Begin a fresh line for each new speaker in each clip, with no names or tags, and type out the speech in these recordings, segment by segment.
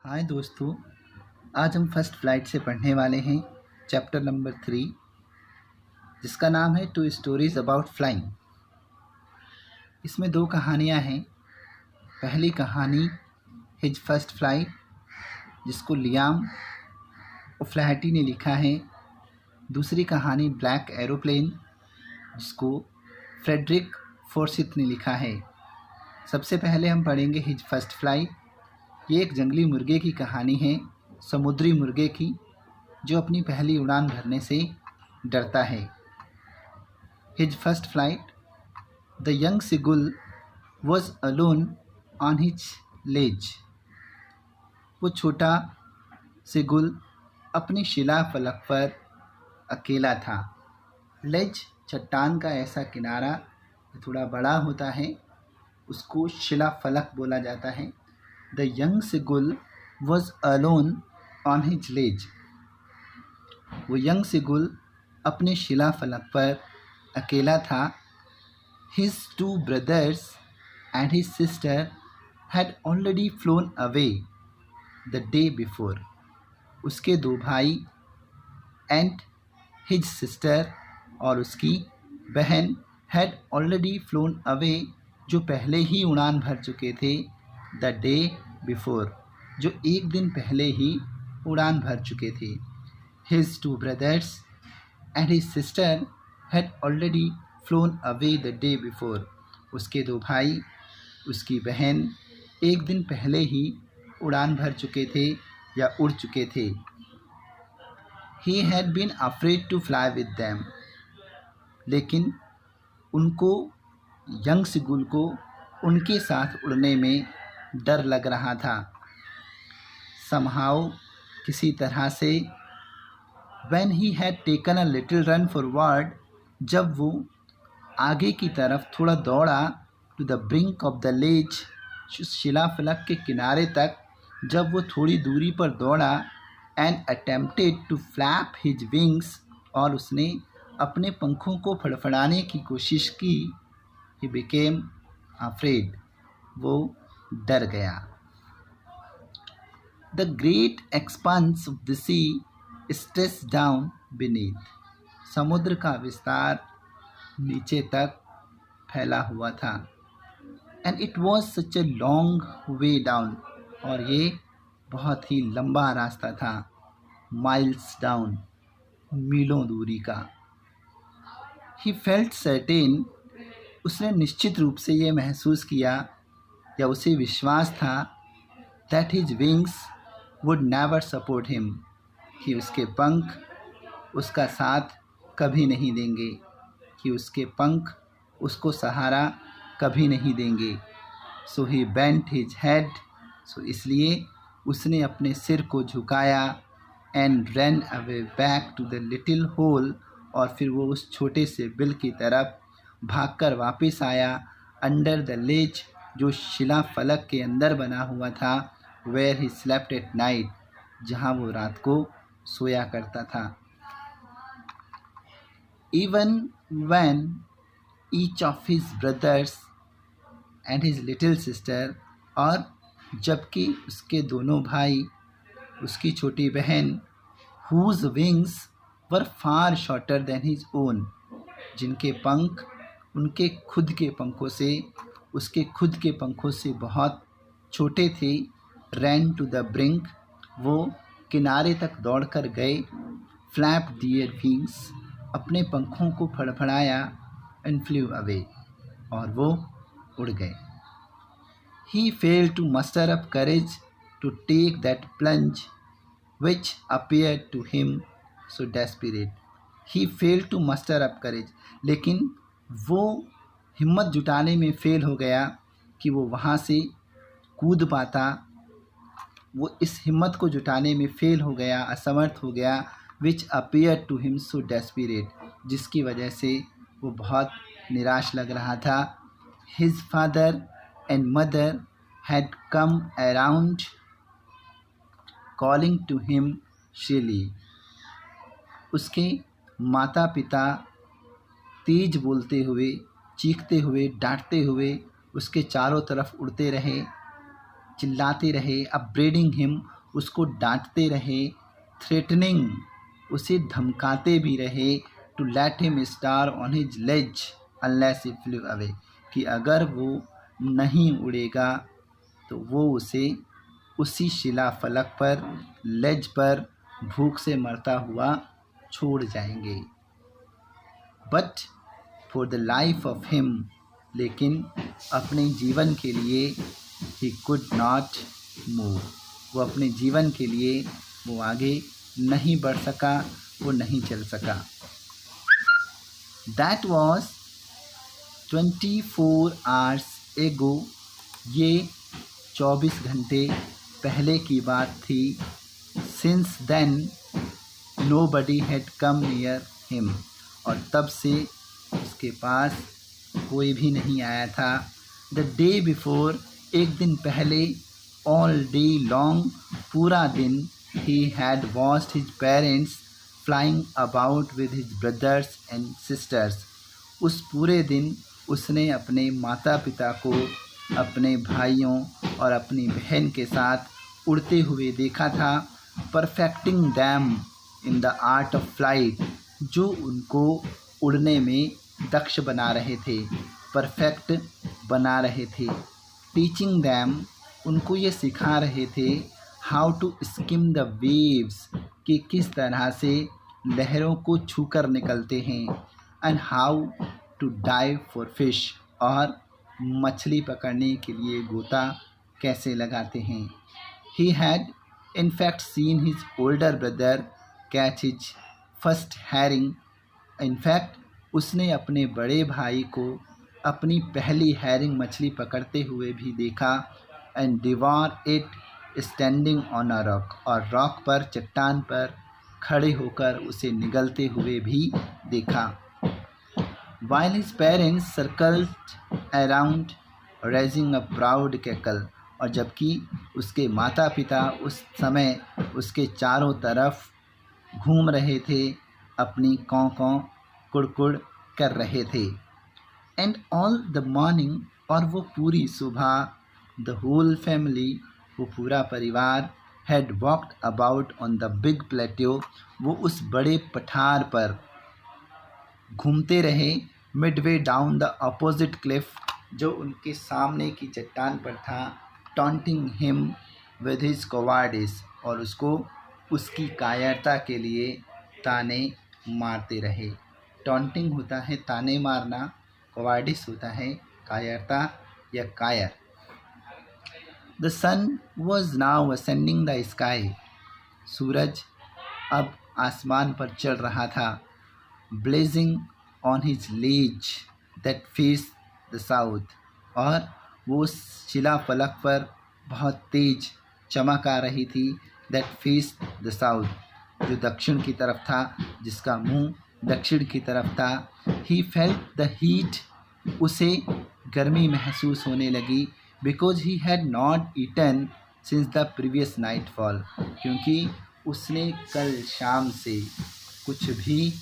हाय दोस्तों, आज हम फर्स्ट फ्लाइट से पढ़ने वाले हैं चैप्टर नंबर 3, जिसका नाम है टू स्टोरीज अबाउट फ्लाइंग। इसमें दो कहानियां हैं। पहली कहानी हिज फर्स्ट फ्लाइट, जिसको लियाम ओफ्लाहटी ने लिखा है। दूसरी कहानी ब्लैक एरोप्लेन, जिसको फ्रेडरिक फोर्सिथ ने लिखा है। सबसे पहले हम पढ़ेंगे हिज फर्स्ट फ्लाइट। ये एक जंगली मुर्गे की कहानी है, समुद्री मुर्गे की, जो अपनी पहली उड़ान भरने से डरता है। His first flight. The young seagull was alone on his ledge. वो छोटा सीगुल अपनी शिला फलक पर अकेला था। लेज चट्टान का ऐसा किनारा जो थोड़ा बड़ा होता है, उसको शिला फलक बोला जाता है। The young seagull was alone on his ledge. वो यंग सीगुल अपने शिला फलक पर अकेला था। His two brothers and his sister had already flown away the day before. उसके दो भाई and his sister और उसकी बहन had already flown away, जो पहले ही उड़ान भर चुके थे। द डे बिफोर, जो एक दिन पहले ही उड़ान भर चुके थे। His two brothers and his sister had already phloem away the day before. उसके दो भाई, उसकी बहन एक दिन पहले ही उड़ान भर चुके थे या उड़ चुके थे। He had been afraid to fly with them. लेकिन उनको, यंग सीगुल को, उनके साथ उड़ने में डर लग रहा था। समहाउ, किसी तरह से, when he had taken a little run forward, जब वो आगे की तरफ थोड़ा दौड़ा, to the brink of the ledge, शिलाफलक के किनारे तक जब वो थोड़ी दूरी पर दौड़ा, and attempted to flap his wings, और उसने अपने पंखों को फड़फड़ाने की कोशिश की, he became afraid, वो डर गया। The great expanse of the sea stretched down beneath. समुद्र का विस्तार नीचे तक फैला हुआ था। And it was such a long way down, और ये बहुत ही लंबा रास्ता था। Miles down, मीलों दूरी का। He felt certain, उसने निश्चित रूप से ये महसूस किया या उसे विश्वास था, that his wings would never support him, कि उसके पंख उसका साथ कभी नहीं देंगे, कि उसके पंख उसको सहारा कभी नहीं देंगे। So he bent his head, so इसलिए उसने अपने सिर को झुकाया, and ran away back to the little hole, और फिर वो उस छोटे से बिल की तरफ भागकर वापस आया, under the ledge, जो शिला फलक के अंदर बना हुआ था, where he slept at night, जहाँ वो रात को सोया करता था। Even when each of his brothers and his little sister, और जबकि उसके दोनों भाई, उसकी छोटी बहन, whose wings were far shorter than his own, जिनके पंख उनके खुद के पंखों से, उसके खुद के पंखों से बहुत छोटे थे, ran to the brink, वो किनारे तक दौड़कर गए, flap their wings, अपने पंखों को फड़फड़ाया, and flew away, और वो उड़ गए। He failed to muster up courage to take that plunge which appeared to him so desperate. He failed to muster up courage, लेकिन वो हिम्मत जुटाने में फेल हो गया कि वो वहाँ से कूद पाता। वो इस हिम्मत को जुटाने में फेल हो गया, असमर्थ हो गया, which appeared to him so desperate, जिसकी वजह से वो बहुत निराश लग रहा था। His father and mother had come around calling to him shrilly. उसके माता पिता तेज बोलते हुए, चीखते हुए, डांटते हुए उसके चारों तरफ उड़ते रहे। चिल्लाते रहे, अपब्रेडिंग हिम, उसको डांटते रहे, थ्रेटनिंग, उसे धमकाते भी रहे, to let him starve on his ledge unless he flew away, कि अगर वो नहीं उड़ेगा तो वो उसे उसी शिला फलक पर, लेज पर भूख से मरता हुआ छोड़ जाएंगे। But for the life of him, लेकिन अपने जीवन के लिए, ही कुड नॉट मूव, वो अपने जीवन के लिए वो आगे नहीं बढ़ सका, वो नहीं चल सका। दैट वॉज 24 hours एगो, ये 24 घंटे पहले की बात थी। Since then nobody had come near him, और तब से उसके पास कोई भी नहीं आया था। द डे बिफोर, एक दिन पहले, ऑल डे लॉन्ग, पूरा दिन, he had watched his parents flying about with his brothers and sisters, उस पूरे दिन उसने अपने माता पिता को अपने भाइयों और अपनी बहन के साथ उड़ते हुए देखा था। Perfecting them in the art of flight, जो उनको उड़ने में दक्ष बना रहे थे, परफेक्ट बना रहे थे। टीचिंग दैम, उनको ये सिखा रहे थे, how to skim the waves, कि किस तरह से लहरों को छूकर निकलते हैं, and how to dive for fish, और मछली पकड़ने के लिए गोता कैसे लगाते हैं। He had in fact seen his older brother catch his first herring, in fact उसने अपने बड़े भाई को अपनी पहली हैरिंग मछली पकड़ते हुए भी देखा, and devour it standing on a rock, और रॉक पर, चट्टान पर खड़े होकर उसे निगलते हुए भी देखा। While his parents circled around raising a proud cackle, और जबकि उसके माता पिता उस समय उसके चारों तरफ घूम रहे थे, अपनी कौं कौं कुड़कुड़ कर रहे थे। एंड ऑल द मॉर्निंग, और वो पूरी सुबह, द होल फैमिली, वो पूरा परिवार, had walked about on the big plateau, वो उस बड़े पठार पर घूमते रहे, Midway down the opposite Cliff, जो उनके सामने की चट्टान पर था, taunting him with his cowardice, और उसको उसकी कायरता के लिए ताने मारते रहे। टॉन्टिंग होता है ताने मारना, कोवार्डिस होता है कायरता या कायर। The sun was now ascending the sky, सूरज अब आसमान पर चल रहा था। Blazing on his ledge that face the south, और वो उस शिला फलक पर बहुत तेज चमक आ रही थी। दैट फेस द साउथ, जो दक्षिण की तरफ था, जिसका मुंह दक्षिण की तरफ था। ही फेल्ट द हीट, उसे गर्मी महसूस होने लगी। Because he had not eaten since the previous nightfall, क्योंकि उसने कल शाम से कुछ भी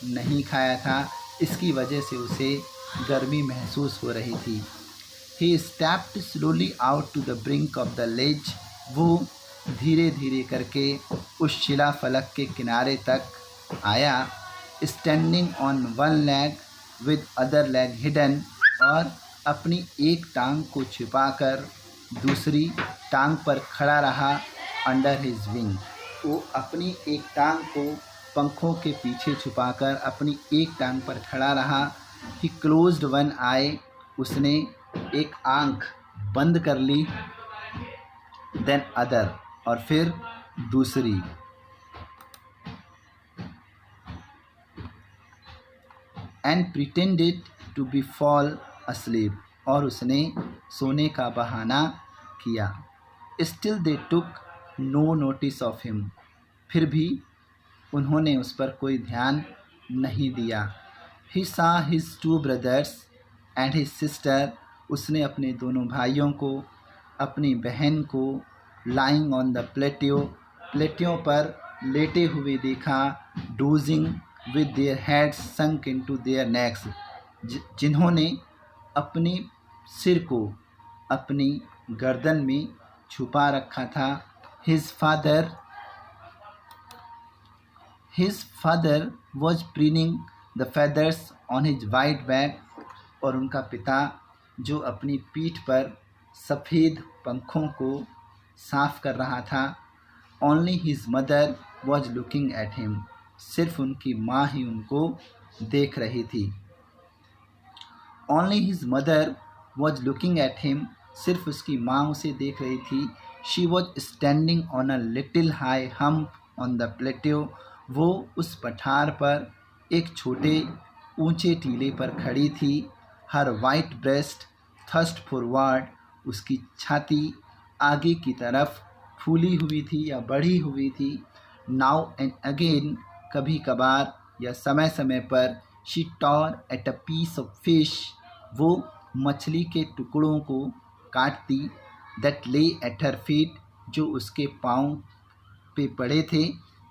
नहीं खाया था, इसकी वजह से उसे गर्मी महसूस हो रही थी। He stepped slowly out to the brink of the ledge, वो धीरे धीरे करके उस शिला फलक के किनारे तक आया। Standing on one leg with other leg hidden, और अपनी एक टांग को छिपाकर दूसरी टांग पर खड़ा रहा। Under his wing, वो अपनी एक टांग को पंखों के पीछे छुपाकर अपनी एक टांग पर खड़ा रहा। He closed one eye, उसने एक आंख बंद कर ली। देन अदर, और फिर दूसरी। एंड प्रिटेंडेड टू बी फॉल अस्लीप, और उसने सोने का बहाना किया। Still they took no notice of him, फिर भी उन्होंने उस पर कोई ध्यान नहीं दिया। He saw his two brothers and his sister, उसने अपने दोनों भाइयों को, अपनी बहन को, लाइंग ऑन द प्लेट्यों पर लेटे हुए देखा। Dosing with their heads sunk into their next, जिन्होंने अपने सिर को अपनी गर्दन में छुपा रखा था। His father was preening the feathers on his white back, और उनका पिता जो अपनी पीठ पर सफ़ेद पंखों को साफ कर रहा था। Only his mother was looking at him. सिर्फ उनकी माँ ही उनको देख रही थी। Only his mother was looking at him. सिर्फ उसकी माँ उसे देख रही थी। She was standing on a little high hump on the plateau. वो उस पठार पर एक छोटे ऊंचे टीले पर खड़ी थी। Her white breast thrust forward. उसकी छाती आगे की तरफ फूली हुई थी या बढ़ी हुई थी। Now and again, कभी कभार या समय समय पर, she tore at a piece of fish. वो मछली के टुकड़ों को काटती। That lay at her feet. जो उसके पाँव पे पड़े थे।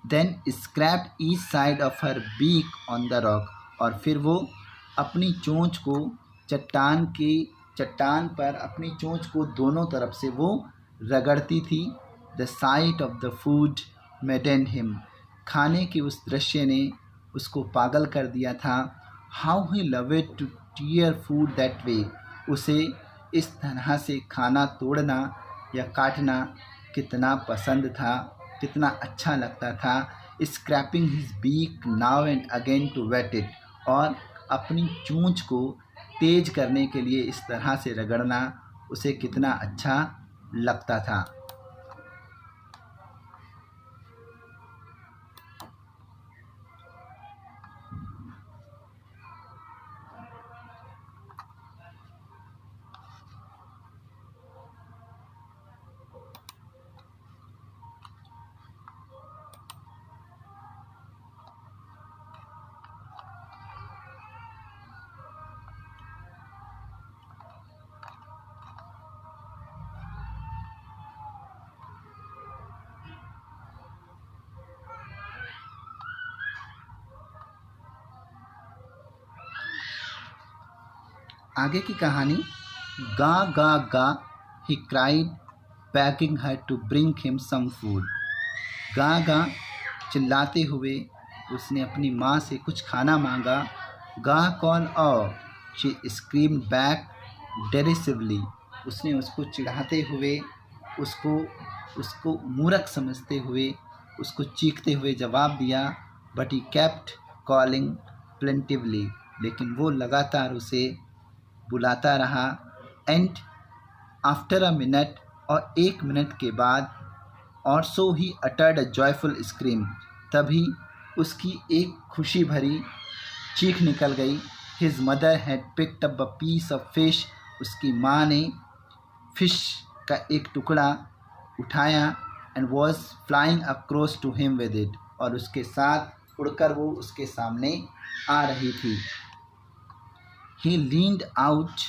Then scraped each side of her beak on the rock. और फिर वो अपनी चोंच को चट्टान पर अपनी चोंच को दोनों तरफ से वो रगड़ती थी। The sight of the food maddened him. खाने के उस दृश्य ने उसको पागल कर दिया था। How he loved to tear food that way. उसे इस तरह से खाना तोड़ना या काटना कितना पसंद था, कितना अच्छा लगता था। Scraping his beak now and again to wet it. और अपनी चोंच को तेज करने के लिए इस तरह से रगड़ना उसे कितना अच्छा लगता था। आगे की कहानी। गा गा गा he cried begging her to bring him some food. गा गा चिल्लाते हुए उसने अपनी माँ से कुछ खाना मांगा। गा कॉल औ शी screamed back derisively. उसने उसको चिढ़ाते हुए, उसको मूर्ख समझते हुए, उसको चीखते हुए जवाब दिया। But he kept calling plaintively. लेकिन वो लगातार उसे बुलाता रहा। एंड आफ्टर अ मिनट, और एक मिनट के बाद, और so he uttered a joyful scream, तभी उसकी एक खुशी भरी चीख निकल गई। His mother had picked up a piece of fish. उसकी माँ ने फिश का एक टुकड़ा उठाया। And was flying across to him with it. और उसके साथ उड़कर वो उसके सामने आ रही थी। He leaned out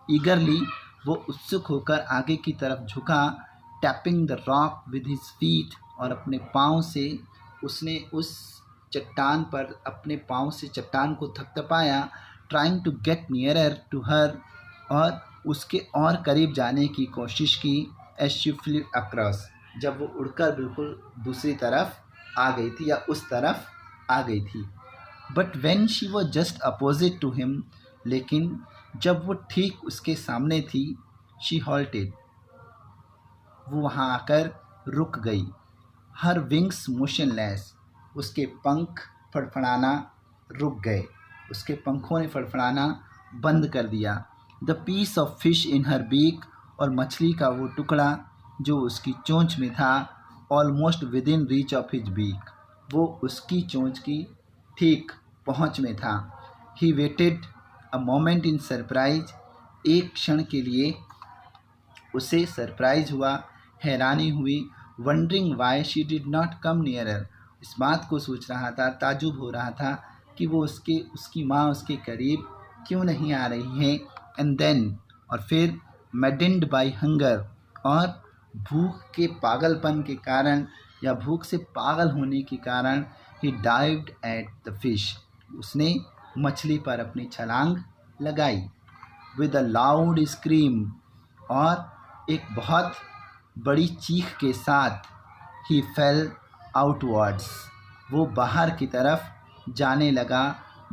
eagerly. वो उत्सुक होकर आगे की तरफ झुका। Tapping the rock with his feet. और अपने पाँव से उसने उस चट्टान पर अपने पाँव से चट्टान को थपथपाया। Trying to get nearer to her. और उसके और करीब जाने की कोशिश की। As she flew across. जब वो उड़कर बिल्कुल दूसरी तरफ आ गई थी या उस तरफ आ गई थी। But when she was just opposite to him. लेकिन जब वो ठीक उसके सामने थी, शी हॉल्टेड. वो वहाँ आकर रुक गई। हर विंग्स मोशनलेस. उसके पंख फड़फड़ाना रुक गए। उसके पंखों ने फड़फड़ाना बंद कर दिया। The piece of fish in her beak. और मछली का वो टुकड़ा जो उसकी चोंच में था, almost within reach of his beak. वो उसकी चोंच की ठीक पहुँच में था। He waited a moment in surprise. एक क्षण के लिए उसे सरप्राइज हुआ, हैरानी हुई। Wondering why she did not come nearer. इस बात को सोच रहा था, ताजुब हो रहा था कि वो उसकी माँ उसके करीब क्यों नहीं आ रही है। एंड देन, और फिर, मैडेंड बाई हंगर. और भूख के पागलपन के कारण या भूख से पागल होने के कारण, ही डाइव्ड एट द फिश. उसने मछली पर अपनी छलांग लगाई। With a loud scream. और एक बहुत बड़ी चीख के साथ ही फेल आउटवर्ड्स, वो बाहर की तरफ जाने लगा,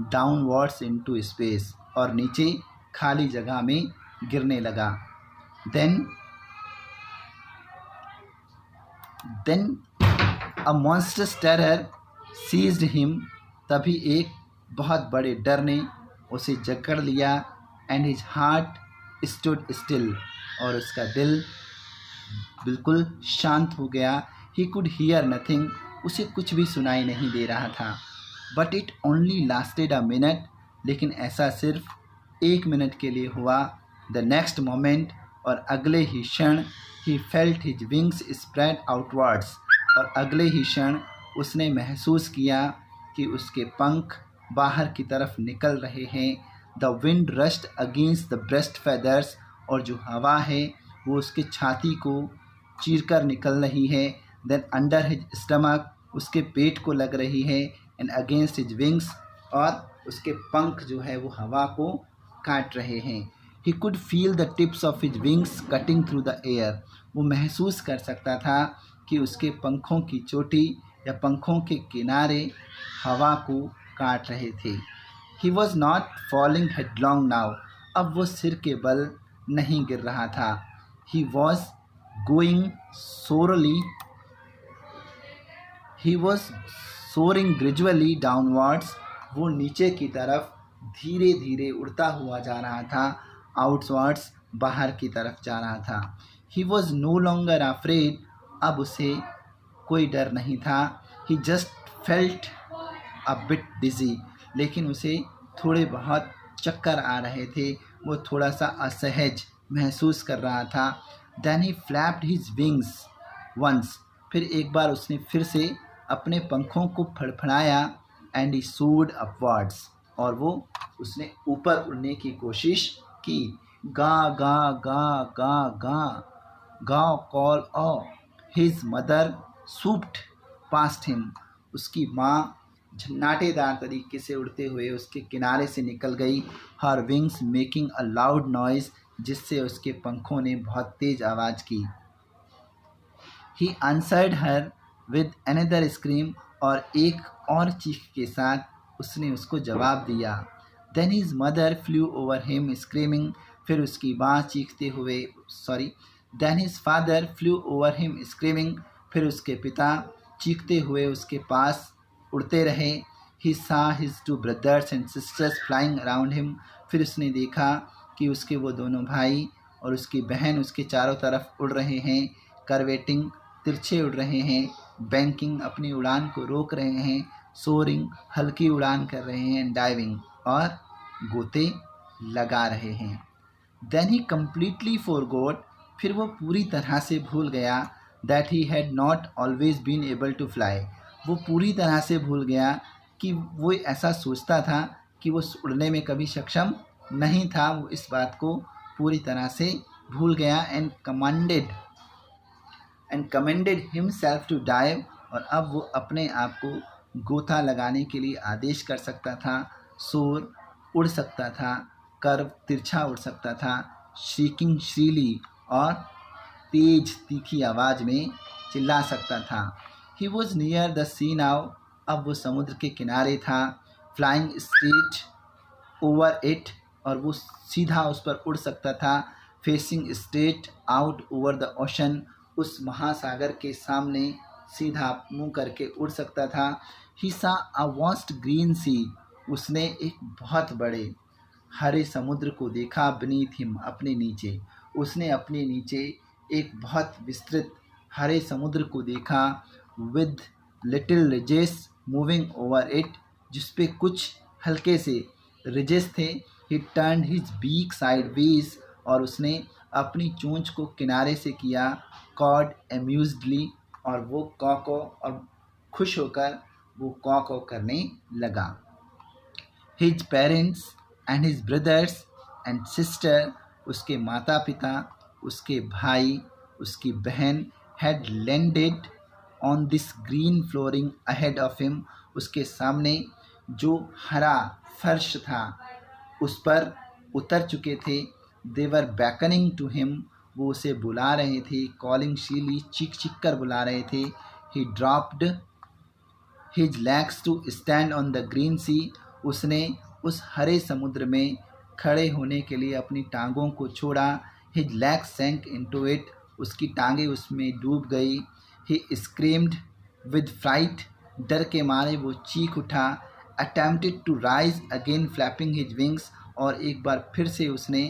डाउनवर्ड्स इनटू स्पेस, और नीचे खाली जगह में गिरने लगा। देन अ मॉन्स्टरस टेरर सीज्ड हिम, तभी एक बहुत बड़े डर ने उसे जकड़ लिया। And his heart stood still, और उसका दिल बिल्कुल शांत हो गया। ही कुड हियर नथिंग, उसे कुछ भी सुनाई नहीं दे रहा था। But it only lasted a minute, लेकिन ऐसा सिर्फ 1 मिनट के लिए हुआ। द नेक्स्ट मोमेंट, और अगले ही क्षण, he felt his wings spread outwards, और अगले ही क्षण उसने महसूस किया कि उसके पंख बाहर की तरफ निकल रहे हैं। The wind rushed against the breast feathers, और जो हवा है वो उसके छाती को चीरकर निकल रही है। देन अंडर हिज स्टमक, उसके पेट को लग रही है। एंड अगेंस्ट हिज विंग्स, और उसके पंख जो है वो हवा को काट रहे हैं। He could feel the tips of his wings cutting through the air, वो महसूस कर सकता था कि उसके पंखों की चोटी या पंखों के किनारे हवा को काट रहे थे। He was not falling headlong now, अब वो सिर के बल नहीं गिर रहा था। He was going sorely, he was soaring gradually downwards, वो नीचे की तरफ धीरे धीरे उड़ता हुआ जा रहा था। आउटवर्ड्स, बाहर की तरफ जा रहा था। He was no longer afraid, अब उसे कोई डर नहीं था। He just felt a bit dizzy, लेकिन उसे थोड़े बहुत चक्कर आ रहे थे, वो थोड़ा सा असहज महसूस कर रहा था। Then he flapped his wings once, फिर एक बार उसने फिर से अपने पंखों को फड़फड़ाया। एंड ही सोर्ड अपवर्ड्स, और वो उसने ऊपर उड़ने की कोशिश की। गा गा गा गा गा गा कॉल ऑ, हिज मदर सूप्ड पास्ट हिम, उसकी माँ झन्नाटेदार तरीके से उड़ते हुए उसके किनारे से निकल गई। हर wings making a loud noise, जिससे उसके पंखों ने बहुत तेज आवाज़ की। He answered her with another scream, और एक और चीख के साथ उसने उसको जवाब दिया। Then his mother flew over him screaming, फिर उसकी माँ चीखते हुए then his father flew over him screaming, फिर उसके पिता चीखते हुए उसके पास उड़ते रहे। He saw his 2 brothers and sisters flying around him, फिर उसने देखा कि उसके वो दोनों भाई और उसकी बहन उसके चारों तरफ उड़ रहे हैं। करवेटिंग, तिरछे उड़ रहे हैं। बैंकिंग, अपनी उड़ान को रोक रहे हैं। सोरिंग, हल्की उड़ान कर रहे हैं। डाइविंग, और गोते लगा रहे हैं। देन ही कम्प्लीटली फॉरगॉट, फिर वो पूरी तरह से भूल गया that he had not always been able to fly, वो पूरी तरह से भूल गया कि वो ऐसा सोचता था कि वो उड़ने में कभी सक्षम नहीं था। वो इस बात को पूरी तरह से भूल गया। And commanded himself to dive, और अब वो अपने आप को गोता लगाने के लिए आदेश कर सकता था। सोर, उड़ सकता था। कर्व, तिरछा उड़ सकता था। श्रीकिंग, श्रीली और तेज तीखी आवाज़ में चिल्ला सकता था। He was near the sea now, अब वो समुद्र के किनारे था। फ्लाइंग स्ट्रेट ओवर इट, और वो सीधा उस पर उड़ सकता था। Facing straight out over the ocean, उस महासागर के सामने सीधा मुंह करके उड़ सकता था। ही सा अ वास्ट ग्रीन सी, उसने एक बहुत बड़े हरे समुद्र को देखा। बीनीथ हिम, अपने नीचे, उसने अपने नीचे एक बहुत विस्तृत हरे समुद्र को देखा। With little ridges moving over it, जिस पे कुछ हल्के से रिजेस थे। He turn his beak sideways, और उसने अपनी चोंच को किनारे से किया। कॉड एम्यूज्डली, और वो कॉको, और खुश होकर वो कॉको करने लगा। His parents and his brothers and sister, उसके माता पिता, उसके भाई, उसकी बहन, had landed on this green flooring ahead of him, उसके सामने जो हरा फर्श था उस पर उतर चुके थे। दे वर बैकनिंग टू हिम, वो उसे बुला रहे थे, कॉलिंग शीली, चीख चीख कर बुला रहे थे। He dropped his legs to stand on the green sea, उसने उस हरे समुद्र में खड़े होने के लिए अपनी टांगों को छोड़ा। हिज लेग्स सैंक इनटू इट, उसकी टांगें उसमें डूब गई। ही स्क्रीम्ड विद फ्राइट, डर के मारे वो चीख उठा। Attempted to rise again flapping his wings, और एक बार फिर से उसने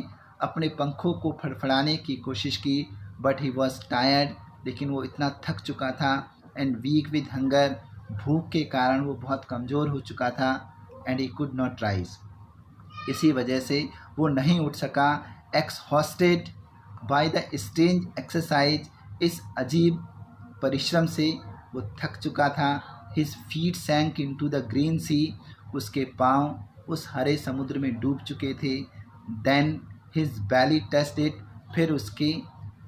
अपने पंखों को फड़फड़ाने की कोशिश की। बट ही वॉज टायर्ड, लेकिन वो इतना थक चुका था। एंड वीक विद हंगर, भूख के कारण वो बहुत कमज़ोर हो चुका था। And he could not rise, इसी वजह से वो नहीं उठ सका। Exhausted by the strange exercise, इस अजीब परिश्रम से वो थक चुका था। His feet sank into the green sea, उसके पाँव उस हरे समुद्र में डूब चुके थे। Then his belly touched it, फिर उसके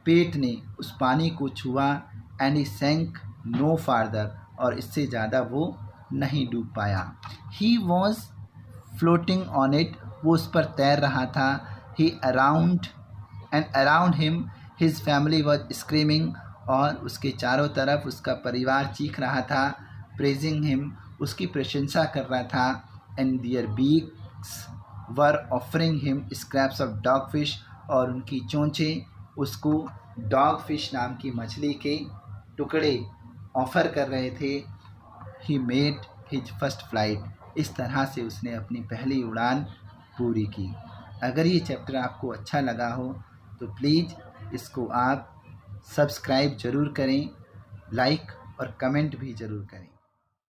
पेट ने उस पानी को छुआ। And he sank no farther, और इससे ज़्यादा वो नहीं डूब पाया। ही वॉज फ्लोटिंग ऑन इट, वो उस पर तैर रहा था। He around and around him his family was screaming, और उसके चारों तरफ उसका परिवार चीख रहा था। प्रेजिंग हिम, उसकी प्रशंसा कर रहा था। And their beaks were offering him scraps of dogfish, और उनकी चोंचें उसको डॉग फिश नाम की मछली के टुकड़े ऑफ़र कर रहे थे। He made his first flight, इस तरह से उसने अपनी पहली उड़ान पूरी की। अगर ये चैप्टर आपको अच्छा लगा हो तो प्लीज़ इसको आप सब्सक्राइब ज़रूर करें, लाइक और कमेंट भी ज़रूर करें।